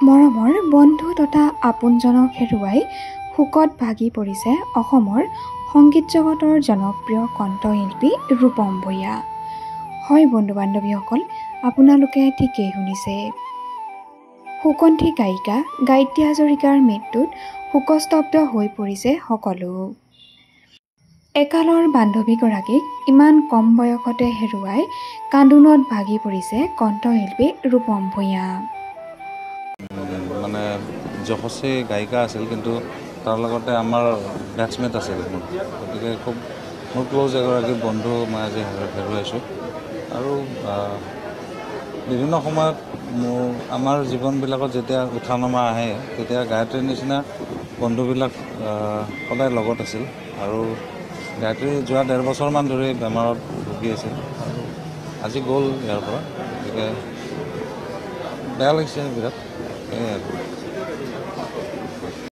মৰমৰ বন্ধু তথা আপোনজনক হেৰুৱাই শোকত ভাগি পৰিছে অসমৰ সংগীত জগতৰ জনপ্ৰিয় কণ্ঠশিল্পী ৰূপম ভূঞা। হয় বন্ধু বান্ধৱীসকল, আপোনালোকে ঠিকেই শুনিছে। সুকণ্ঠী গায়িকা গায়ত্ৰী হাজৰিকাৰ মৃত্যুত শোকস্তব্ধ হৈ পৰিছে সকলো। একালৰ বান্ধৱীগৰাকীক ইমান কম বয়সতে হেৰুৱাই কান্দোনত ভাগি পৰিছে কণ্ঠশিল্পী ৰূপম ভূঞা। মানে যশস্বী গায়িকা আছিল, কিন্তু তাৰ লগতে আমাৰ বেটছমেট আছিল মোৰ, গতিকে খুব মোৰ ক্ল'জ এগৰাকী বন্ধু মই আজি হেৰুৱাইছোঁ। আৰু বিভিন্ন সময়ত আমাৰ জীৱনবিলাকত যেতিয়া উঠা নমা আহে, তেতিয়া গায়ত্ৰীৰ নিচিনা বন্ধুবিলাক সদায় লগত আছিল। আৰু গায়ত্ৰী যোৱা ১.৫ বছৰমান ধৰি বেমাৰত ভুগি আছিল আৰু আজি গ'ল ইয়াৰ পৰা, গতিকে বেয়া লাগিছে বিৰাট।